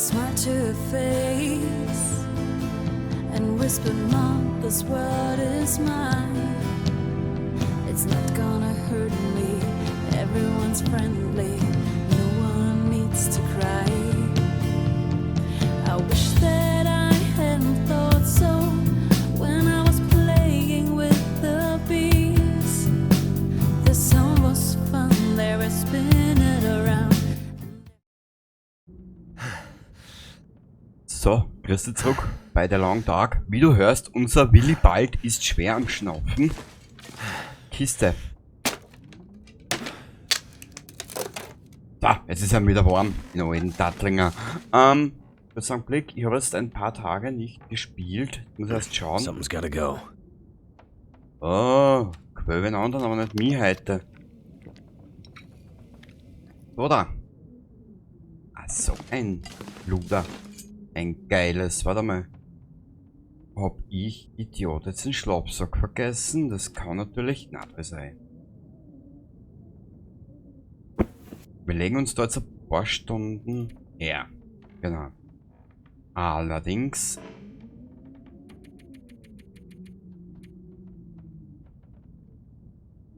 smiled to her face and whispered, Mom, this world is mine. It's not gonna hurt me, everyone's friendly, no one needs to cry. I wish that I hadn't thought so when I was playing with the bees. The sound was fun, they were spinning around. So, grüß dich zurück bei der langen Tag. Wie du hörst, unser Willibald ist schwer am Schnaufen. Kiste. So, jetzt ist er wieder warm in alten Tattlinger. Kurz einen Blick, ich habe jetzt ein paar Tage nicht gespielt. Ich muss erst schauen. Something's gotta go. Oh, Quellen anderen, aber nicht mich heute. Oder? Ah, so ein Luder. Ein geiles, warte mal. Hab ich, Idiot, jetzt den Schlafsack vergessen? Das kann natürlich knapp sein. Wir legen uns da jetzt ein paar Stunden her. Genau. Allerdings...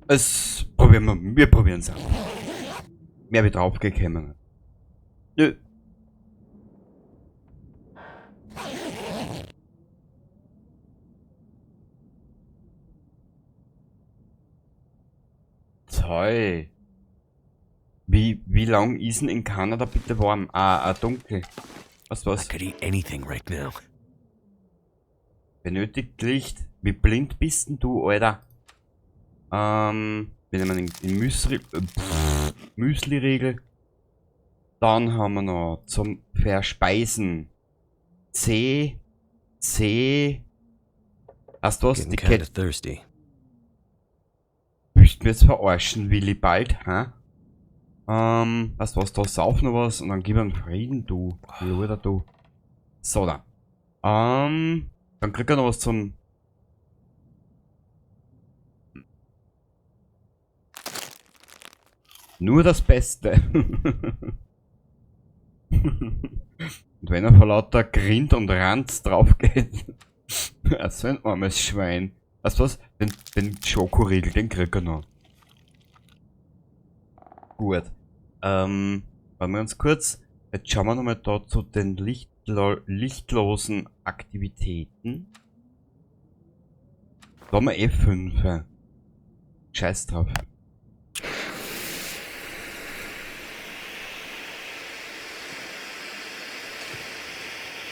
Wir probieren es einfach. Mehr wird draufgekommen. Ja. Toll. Wie lang ist denn in Kanada bitte warm? Dunkel. Was? I could eat anything right now. Benötigt Licht. Wie blind bist denn du, Alter? Wenn man den Müsli-Riegel. Dann haben wir noch zum Verspeisen. C. Hast du was? Getting Die kinda Kette. thirsty. Willst du mir jetzt verarschen, Willi, bald, hä? Weißt du was, da sauf noch was und dann gib ihm Frieden, du. Luder, du. So, da. Dann kriegt er noch was zum... Nur das Beste. Und wenn er vor lauter Grind und Ranz drauf geht. So ein armes Schwein. Weißt du was? Den Schokoriegel, den kriegt er noch. Gut. Wollen wir uns kurz. Jetzt schauen wir nochmal da zu den lichtlosen Aktivitäten. Da haben wir F5. Scheiß drauf.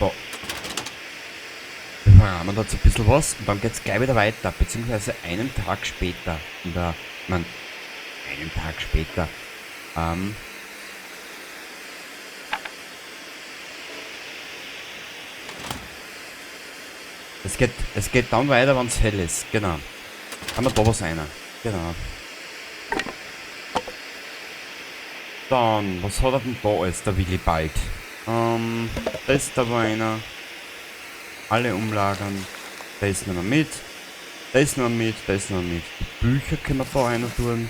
So. Wir verrahmen dazu ein bisschen was und dann geht's gleich wieder weiter, beziehungsweise einen Tag später. Einen Tag später. Es geht dann weiter, wenn es hell ist. Genau. Haben wir da was einer. Genau. Dann, was hat er denn da alles, der Willibald? Da ist da einer. Alle umlagern. Da ist noch mit. Da ist noch mit. Da ist noch mit. Die Bücher können wir da einer tun.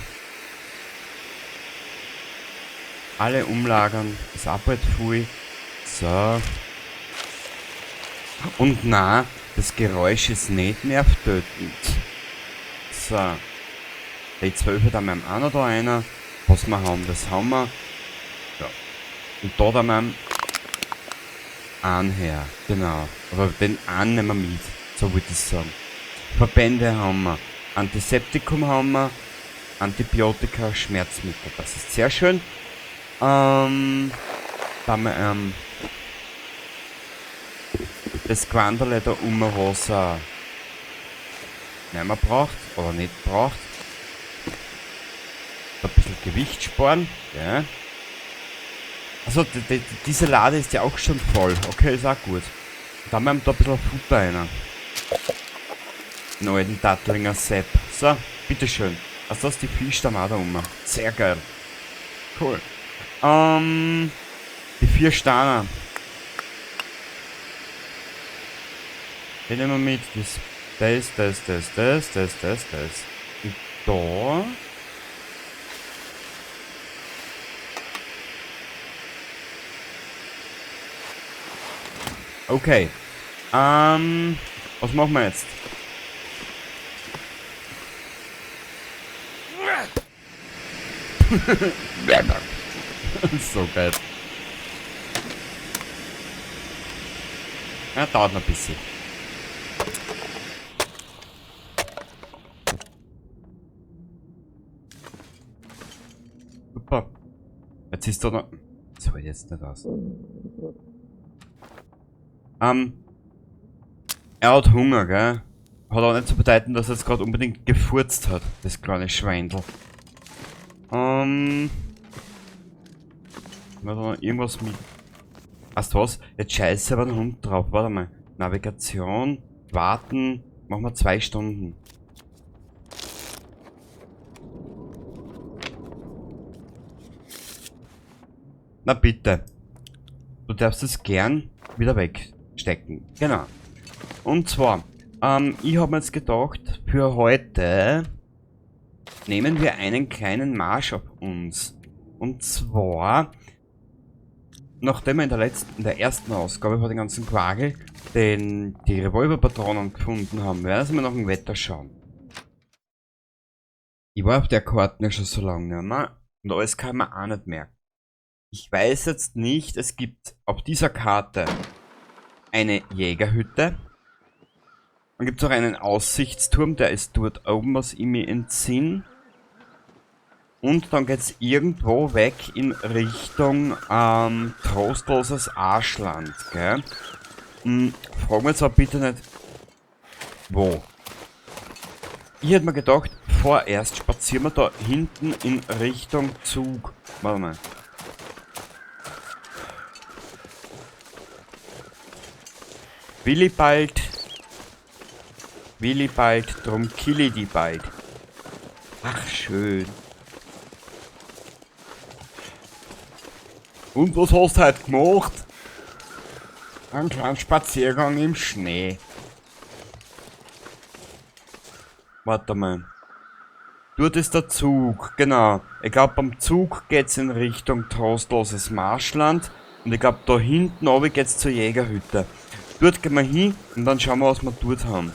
Alle umlagern. Das Arbeit viel. So. Und na, das Geräusch ist nicht nervtötend. So. Die 12 da haben wir auch noch da einer. Was wir haben, das haben wir. Ja. Und da haben wir einen her. Genau. Aber den einen nehmen wir mit. So würde ich sagen. Verbände haben wir. Antiseptikum haben wir. Antibiotika, Schmerzmittel. Das ist sehr schön. Dann haben wir das Quanderle da was nicht mehr braucht oder nicht braucht. Ein bisschen Gewicht sparen. Ja. Also diese Lade ist ja auch schon voll. Okay, ist auch gut. Dann haben wir da ein bisschen Futter rein. Den alten Tattlinger Sepp. So, bitteschön. Also das ist die Fisch da auch da rum. Sehr geil. Cool. Die 4 Steine. Den nehmen wir mit. Das. Und da. Okay. Was machen wir jetzt? So geil. Ja, dauert noch ein bisschen. Super. Jetzt ist da noch... Das hält jetzt nicht aus. Er hat Hunger, gell? Hat auch nicht zu bedeuten, dass er jetzt gerade unbedingt gefurzt hat, das kleine Schweindel. Warte mal, irgendwas mit... Weißt du was? Jetzt scheiße aber ein Hund drauf. Warte mal. Navigation, warten, machen wir 2 Stunden. Na bitte. Du darfst es gern wieder wegstecken. Genau. Und zwar, ich habe mir jetzt gedacht, für heute nehmen wir einen kleinen Marsch auf uns. Und zwar, nachdem wir in der ersten Ausgabe von den ganzen Quagel die Revolverpatronen gefunden haben, werden wir nach dem Wetter schauen. Ich war auf der Karte ja schon so lange nicht mehr und alles kann man auch nicht merken. Ich weiß jetzt nicht, es gibt auf dieser Karte eine Jägerhütte. Dann gibt es auch einen Aussichtsturm, der ist dort oben, was ich mir entsinne. Und dann geht es irgendwo weg in Richtung trostloses Arschland, gell? Frag mir zwar bitte nicht, wo. Ich hätte mir gedacht, vorerst spazieren wir da hinten in Richtung Zug. Warte mal. Willibald, drum kill ich die bald. Ach, schön. Und was hast du heute gemacht? Einen kleinen Spaziergang im Schnee. Warte mal. Dort ist der Zug, genau. Ich glaube, beim Zug geht's in Richtung trostloses Marschland. Und ich glaube, da hinten oben geht's zur Jägerhütte. Dort gehen wir hin und dann schauen wir, was wir dort haben.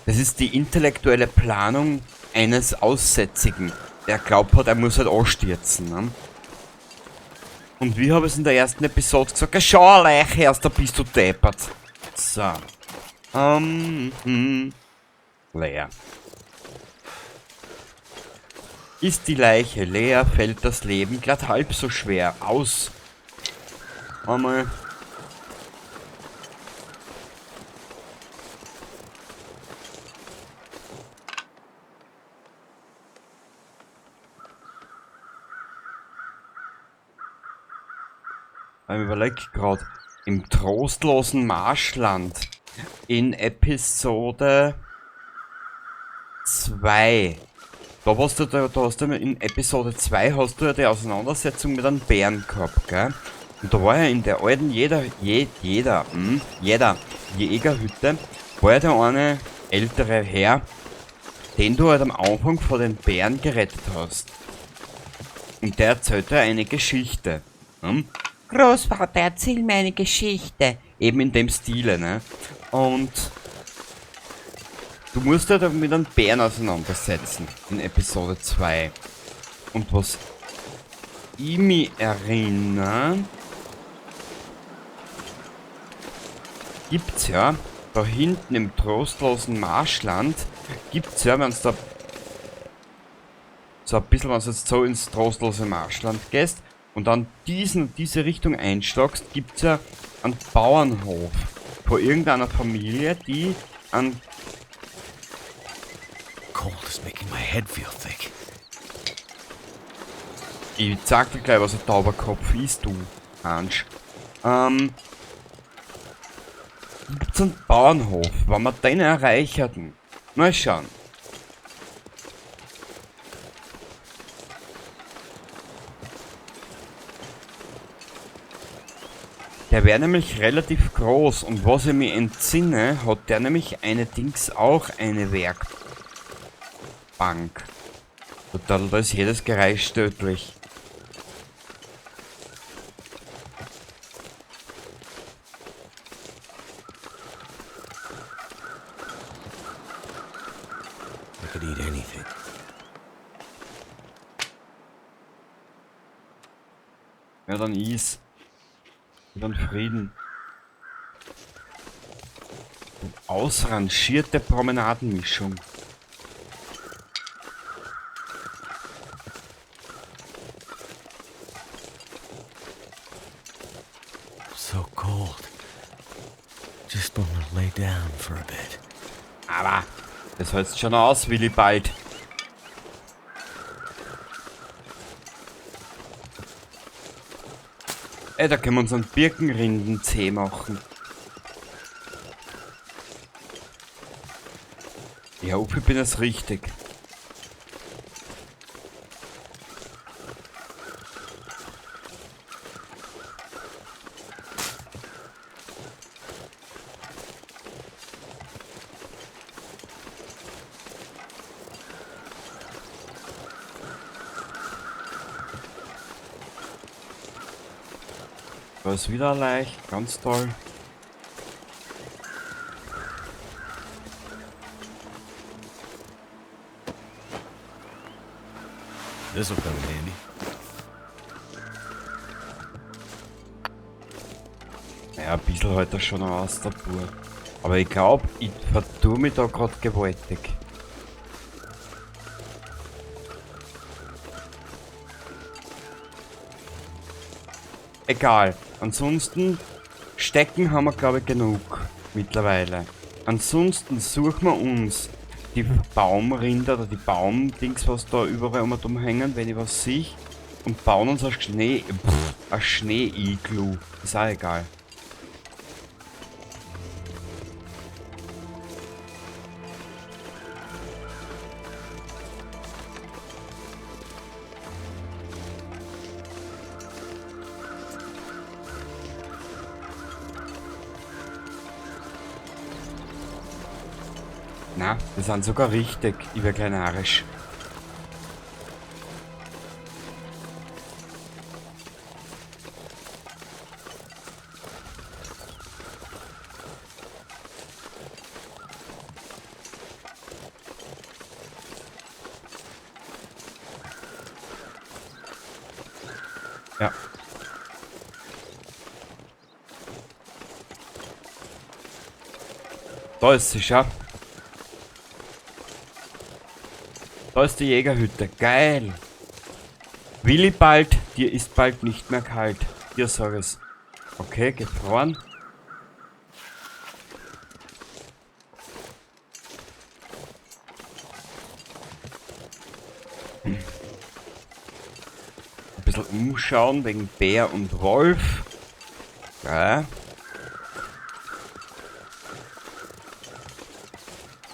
Das ist die intellektuelle Planung eines Aussätzigen, der glaubt hat, er muss halt anstürzen. Ne? Und wie habe ich es in der ersten Episode gesagt, schau allein erst, da bist du deppert. So. Leer. Ist die Leiche leer, fällt das Leben glatt halb so schwer aus. Einmal. Ich überlege gerade, im trostlosen Marschland in Episode 2. Da hast du in Episode 2 hast du ja die Auseinandersetzung mit einem Bären gehabt, gell? Und da war ja in der alten Jägerhütte, war ja der eine ältere Herr, den du halt am Anfang vor den Bären gerettet hast. Und der erzählt ja eine Geschichte. Großvater, erzähl mir eine Geschichte. Eben in dem Stile, ne? Und du musst ja mit einem Bären auseinandersetzen in Episode 2. Und was ich mich erinnere, gibt's ja da hinten im trostlosen Marschland, gibt's ja, wenn es da so ein bisschen, wenn du jetzt so ins trostlose Marschland gehst und dann diese Richtung einschlagst, gibt's ja einen Bauernhof von irgendeiner Familie, die an Cold is making my head feel thick. Ich sag dir gleich, was ein Tauberkopf ist, du Hansch. Gibt's einen Bauernhof, wenn wir den erreicherten. Mal schauen. Der wäre nämlich relativ groß und was ich mir entsinne, hat der nämlich eine Dings auch eine Werkbank. Total, da ist jedes Geräusch tödlich. I could eat anything. Ja, dann is. Und dann Frieden. Ausrangierte Promenadenmischung. So cold. Just wanna lay down for a bit. Aber das hältst schon aus, Willi, bald. Ey, da können wir uns einen Birkenrindenzeh machen. Ich hoffe, ich bin es richtig. Da ist wieder leicht, ganz toll. This'll come in handy. Ja, ein bisschen halt das schon aus der Pur. Aber ich glaube, ich vertue mich da gerade gewaltig. Egal. Ansonsten Stecken haben wir glaube ich genug mittlerweile. Ansonsten suchen wir uns die Baumrinder oder die Baumdings, was da überall umhängen, wenn ich was sehe, und bauen uns ein Schnee-Iglu. Ist auch egal. Na, die sind sogar richtig überkleinarisch. Ja. Da ist sie schon. Da ist die Jägerhütte. Geil. Willi bald, dir ist bald nicht mehr kalt. Dir sag es. Okay, gefroren. Ein bisschen umschauen wegen Bär und Wolf. Ja.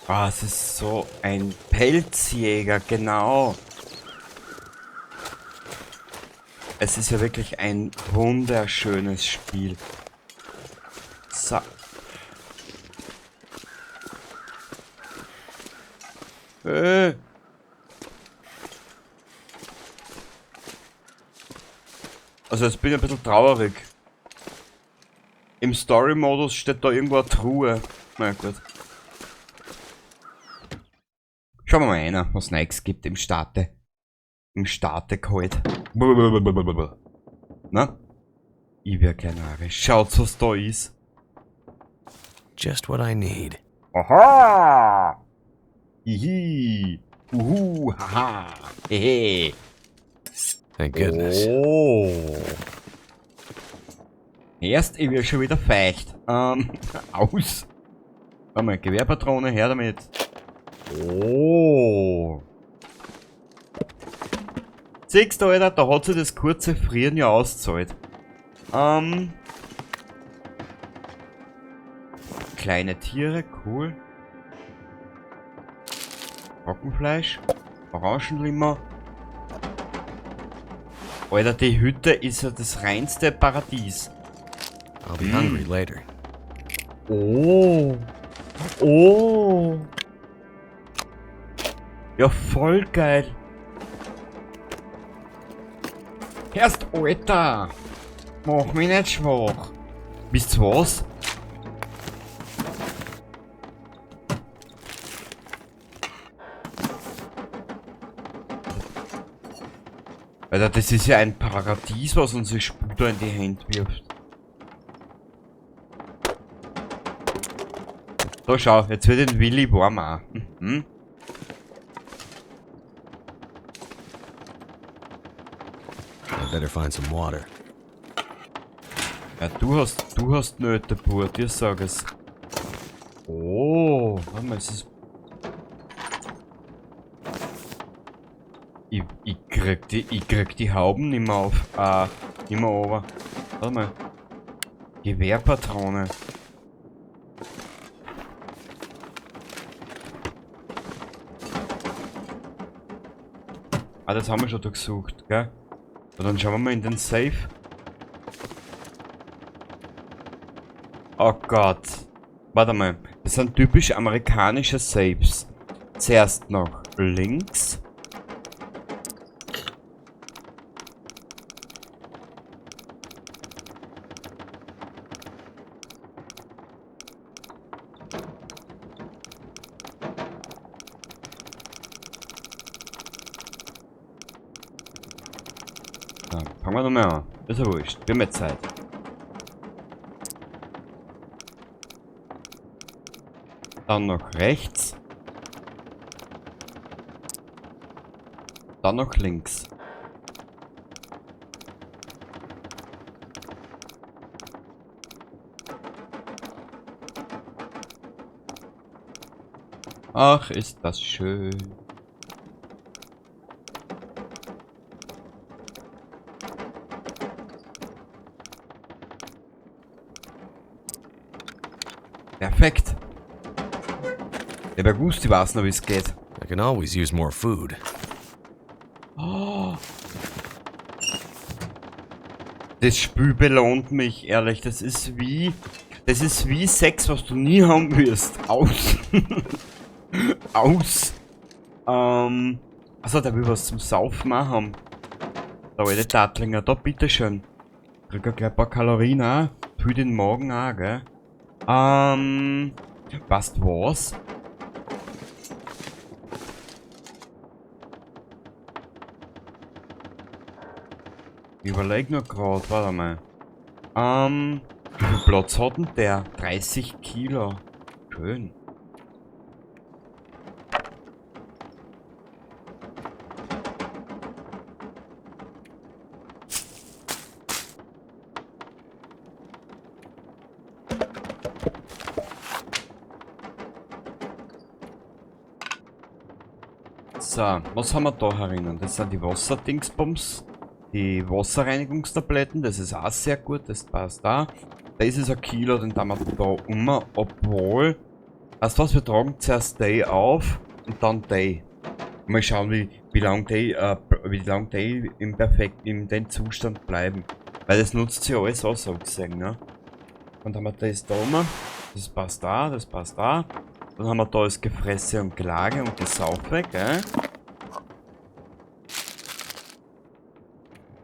Ah, es ist so ein Pelzjäger, genau. Es ist ja wirklich ein wunderschönes Spiel. So. Also jetzt bin ich ein bisschen traurig. Im Story-Modus steht da irgendwo eine Truhe. Na gut. Schauen wir mal rein, was Neues gibt im Starte. Im Starte halt. Na? Ich wär kleinarisch. Schaut, was da ist. Just what I need. Aha! Hihi! Uhu! Haha! Hehe! Thank goodness. Oh! Erst, ich wär schon wieder feucht. Aus! Warte mal, Gewehrpatrone, her damit. Oh! Siehst du, Alter, da hat sich das kurze Frieren ja ausgezahlt. Kleine Tiere, cool. Trockenfleisch, Orangenlimmer. Alter, die Hütte ist ja das reinste Paradies. I'll be hungry later. Oh! Oh! Ja, voll geil. Erst, Alter! Mach mich nicht schwach. Wisst ihr was? Alter, das ist ja ein Paradies, was unsere Spuder in die Hände wirft. So, schau, jetzt wird den Willi warm auch. Mhm. I better find some water. Ja, du hast Nöte, Bur, dir sag es. Oh, warte mal, es ist... Ich krieg die Hauben nicht mehr auf. Nicht mehr runter. Warte mal. Gewehrpatrone. Das haben wir schon durchsucht, gell? Und dann schauen wir mal in den Safe. Oh Gott. Warte mal. Das sind typisch amerikanische Safes. Zuerst noch links. Ja, fangen wir nochmal an. Ist ja wurscht. Wir haben jetzt Zeit. Dann noch rechts. Dann noch links. Ach, ist das schön. Perfekt. Ich hab gewusst, ich weiß noch, wie es geht. I can always use more food. Oh. Das Spiel belohnt mich, ehrlich. Das ist wie Sex, was du nie haben wirst. Aus. Aus. Also, der will was zum Saufen auch haben. Da alte Tatlinger, da bitteschön. Krieg gleich ein paar Kalorien auch. Für den Magen auch, gell? Weißt du was? Ich überleg nur grad, warte mal. Wie viel Platz hat denn der? 30 Kilo. Schön. So, was haben wir da herinnen? Das sind die Wasserdingsbums. Die Wasserreinigungstabletten, das ist auch sehr gut, das passt da. Da ist es ein Kilo, den haben wir da obwohl. Weißt du was, wir tragen zuerst Day auf und dann Day. Mal schauen, wie lang Day im den Zustand bleiben. Weil das nutzt sich alles auch so gesehen, ne? Dann haben wir das da oben. Das passt da, das passt da. Dann haben wir da das Gefresse und Gelage und Gesaufe, gell?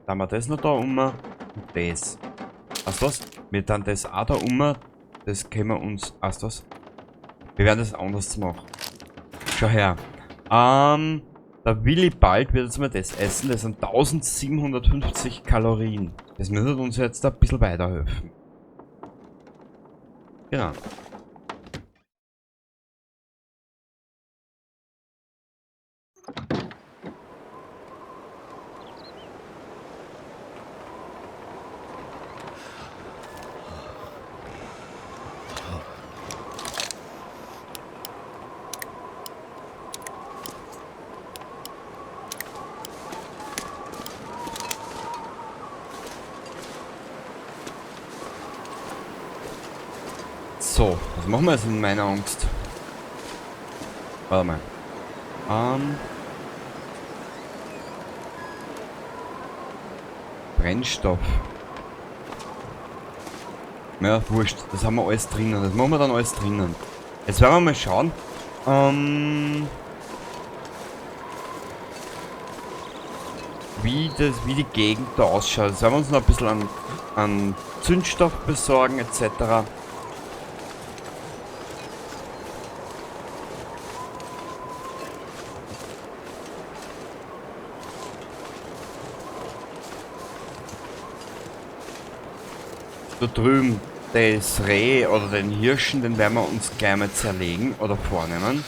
Dann haben wir das noch da und das. Weißt du was? Wir dann das auch da das können wir uns. Weißt du was? Wir werden das anders machen. Schau her. Der Willi bald wird jetzt mal das essen. Das sind 1750 Kalorien. Das müsste uns jetzt ein bisschen weiterhelfen. Genau. So, was machen wir jetzt in meiner Angst? Warte mal. Brennstoff. Ja, wurscht. Das haben wir alles drinnen. Das machen wir dann alles drinnen. Jetzt werden wir mal schauen. wie die Gegend da ausschaut. Jetzt werden wir uns noch ein bisschen an Zündstoff besorgen etc. Da drüben das Reh oder den Hirschen, den werden wir uns gleich mal zerlegen oder vornehmen.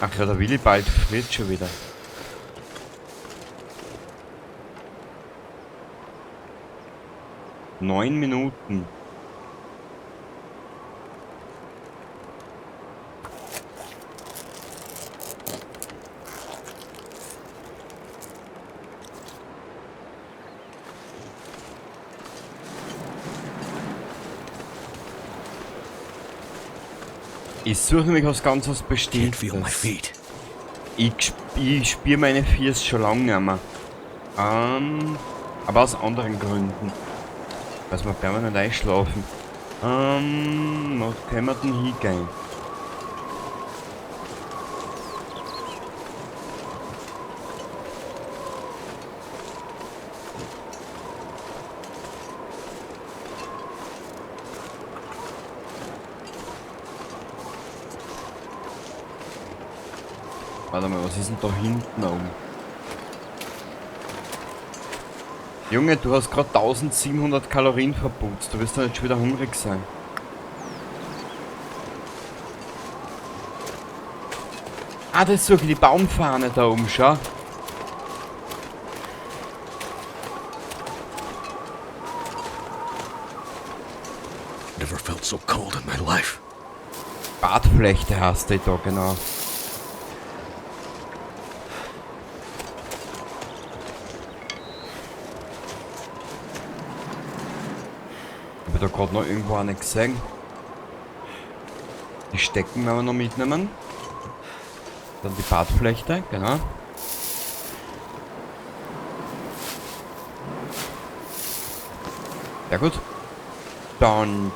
Ach ja, der Willibald friert schon wieder. Neun Minuten. Ich suche nämlich was ganz was Can't feel my Bestimmtes. feet. Ich spüre meine Füße schon lange nicht mehr. Aber aus anderen Gründen. Dass wir permanent einschlafen. Wo können wir denn hingehen? Warte mal, was ist denn da hinten oben? Junge, du hast gerade 1700 Kalorien verputzt. Du wirst doch nicht schon wieder hungrig sein. Ah, das ist so die Baumfahne da oben, schau. Never felt so cold in my life. Bartflechte hast du da, genau. Ich habe da gerade noch irgendwo eine gesehen. Die Stecken werden wir noch mitnehmen. Dann die Bartflechte, genau. Ja gut. Dann.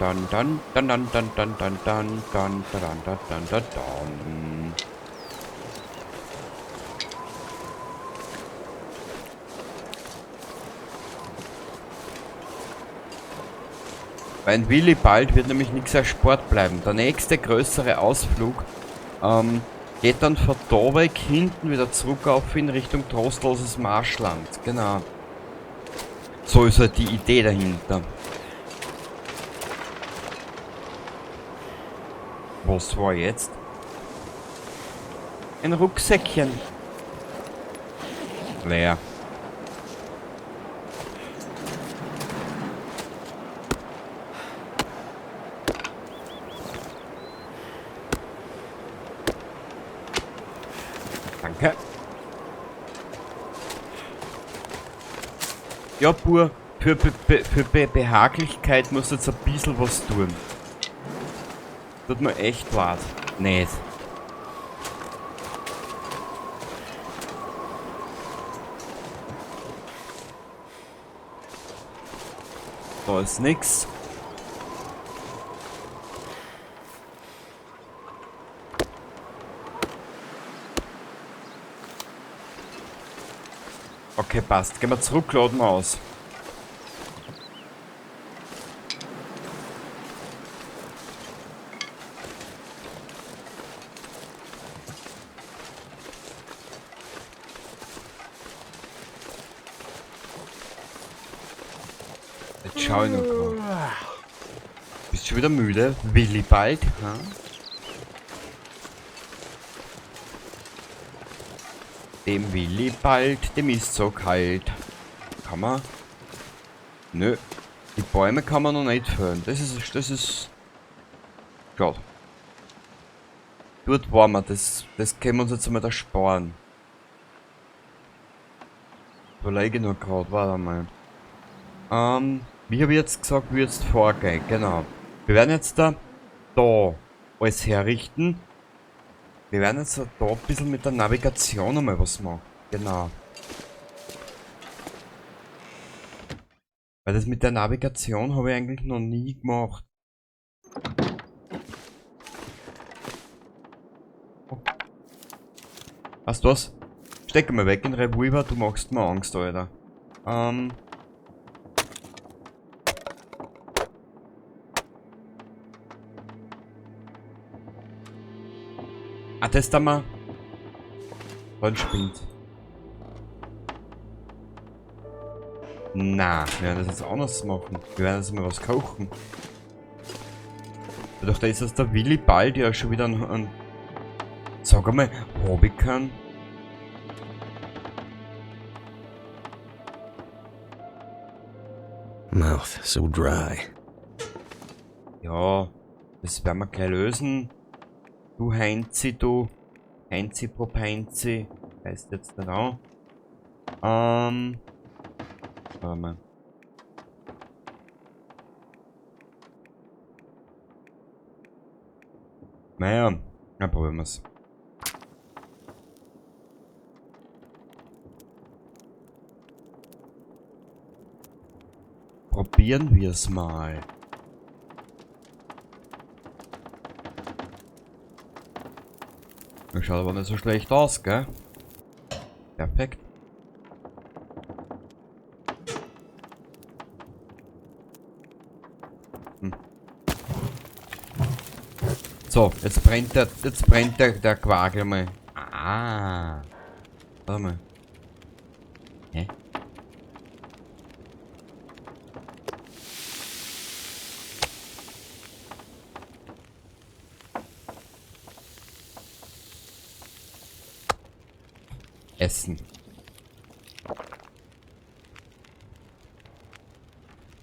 Bei Willibald wird nämlich nichts als Sport bleiben. Der nächste größere Ausflug geht dann von da weg hinten wieder zurück auf in Richtung Trostloses Marschland. Genau. So ist halt die Idee dahinter. Was war jetzt? Ein Rucksäckchen. Leer. Danke. Ja, Bur, für Behaglichkeit muss jetzt ein bisschen was tun. Tut mir echt leid. Nicht. Da ist nix. Okay, passt. Gehen wir zurück, laden wir aus. Jetzt schau ich noch grad. Bist du schon wieder müde? Willibald? Ha? Dem Willibald, dem ist so kalt. Kann man? Nö. Die Bäume kann man noch nicht fällen. Das ist... Schade. Dort waren wir. Das können wir uns jetzt einmal ersparen. Überlege nur gerade, warte mal. Wie habe ich jetzt gesagt, wie jetzt vorgehen? Genau. Wir werden jetzt da alles herrichten. Wir werden jetzt da ein bisschen mit der Navigation einmal was machen. Genau. Weil das mit der Navigation habe ich eigentlich noch nie gemacht. Oh. Weißt du was? Steck mal weg in Revolver, du machst mir Angst, Alter. Ah, das da mal. Dann spinnt. Na, wir werden das jetzt anders machen. Wir werden jetzt mal was kochen. Doch da ist das der Willi bald ja schon wieder ein sag einmal, hab ich keinen. Mouth so dry. Ja, das werden wir gleich lösen. Du Heinzi, du. Heinzi Pop Heinzi. Heißt jetzt nicht auch. Warte mal. Naja, dann probieren wir's. Probieren wir es mal. Das schaut aber nicht so schlecht aus, gell? Perfekt. So, jetzt brennt der Quagel mal. Ah. Warte mal. Hä? Essen.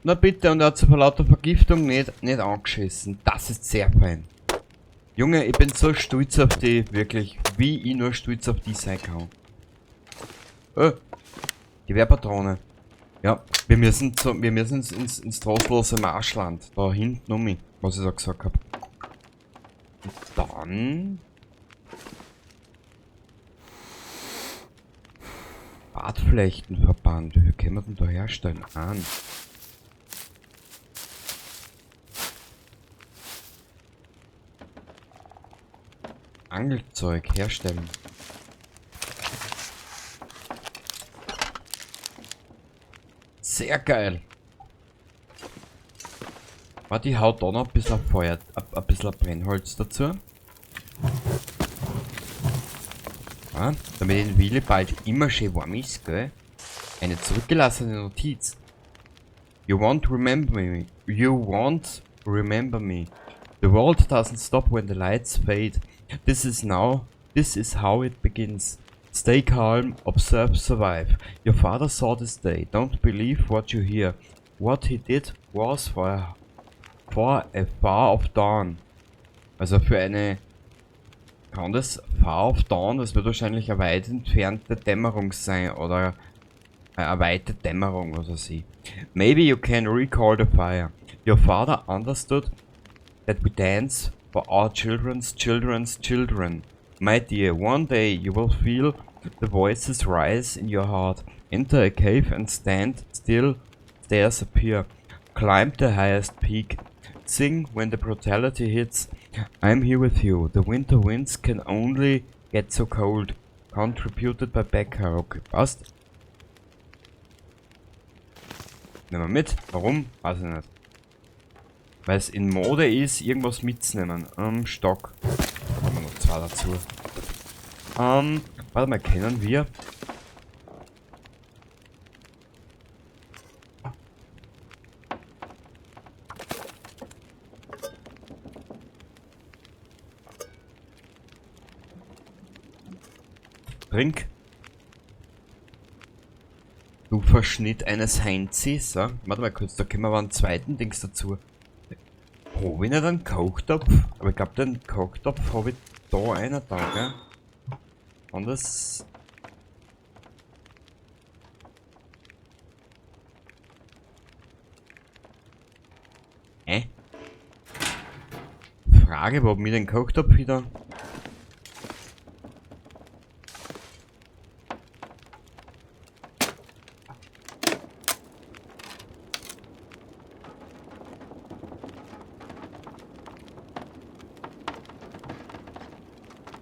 Na bitte, und er hat sich vor lauter Vergiftung nicht angeschissen. Das ist sehr fein. Junge, ich bin so stolz auf die, wirklich, wie ich nur stolz auf die sein kann. Gewehrpatrone. Ja, wir müssen ins trostlose Marschland. Da hinten um mich, was ich da gesagt habe. Und dann... Bartflechtenverband. Wie können wir denn da herstellen? An. Angelzeug herstellen. Sehr geil. Warte, ich hau da noch ein bisschen Feuer, ein bisschen Brennholz dazu. Ja, damit den Willi bald immer schön warm ist, gell? Eine zurückgelassene Notiz. You won't remember me. You won't remember me. The world doesn't stop when the lights fade. This is how it begins. Stay calm, observe, survive. Your father saw this day. Don't believe what you hear. What he did was for a far off dawn. Also für eine... Kann das far off dawn? Das wird wahrscheinlich eine weit entfernte Dämmerung sein. Oder eine weite Dämmerung oder sie. Maybe you can recall the fire. Your father understood that we dance for our children's children. My dear, one day you will feel the voices rise in your heart. Enter a cave and stand still. Stairs appear. Climb the highest peak. Sing when the brutality hits. I'm here with you. The winter winds can only get so cold. Contributed by Becker. Okay, passt. Nehmen wir mit. Warum? Weiß ich nicht. Weil es in Mode ist, irgendwas mitzunehmen. Stock. Da haben wir noch zwei dazu. Warte mal, kennen wir? Trink. Du Verschnitt eines Heinzis, so. Warte mal kurz, da können wir aber einen zweiten Dings dazu. Habe ich nicht einen Kochtopf? Aber ich glaube, den Kochtopf habe ich da einer da, gell? Anders. Frage, wo hab ich den Kochtopf wieder?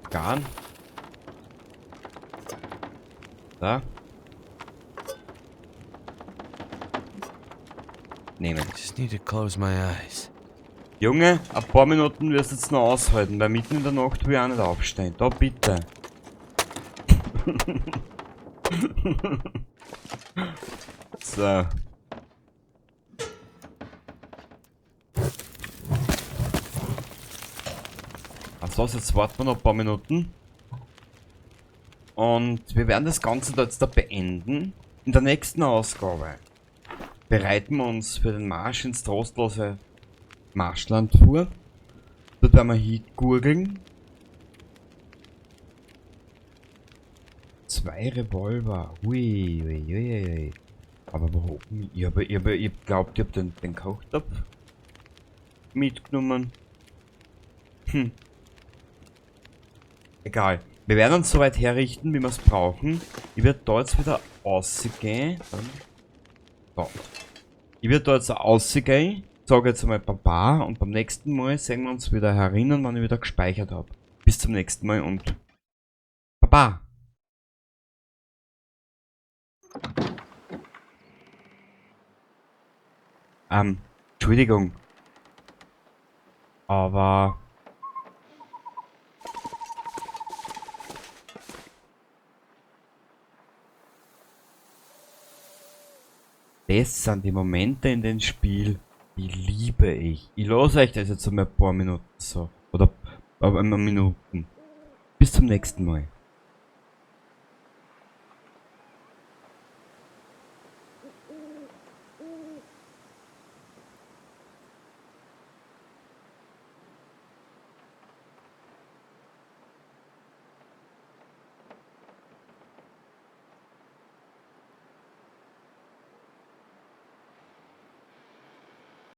Garn. Da. Nehmen. I just need to close my eyes. Junge, ein paar Minuten wirst du jetzt noch aushalten, weil mitten in der Nacht will ich auch nicht aufstehen. Da bitte. So. Also jetzt warten wir noch ein paar Minuten. Und wir werden das Ganze da jetzt da beenden. In der nächsten Ausgabe bereiten wir uns für den Marsch ins trostlose Marschland vor. Dort werden wir hingurgeln. 2 Revolver. Ui, ui, ui, ui. Aber warum? Ich glaubt, ich hab den Kochtopf mitgenommen. Hm. Egal. Wir werden uns soweit herrichten, wie wir es brauchen. Ich werde da jetzt wieder rausgehen. So. Ich werde da jetzt rausgehen. Sage jetzt einmal Baba und beim nächsten Mal sehen wir uns wieder herinnen, wenn ich wieder gespeichert habe. Bis zum nächsten Mal und Baba! Entschuldigung. Aber das sind die Momente in dem Spiel, die liebe ich. Ich lasse euch das jetzt einmal ein paar Minuten so. Oder ein paar Minuten. Bis zum nächsten Mal.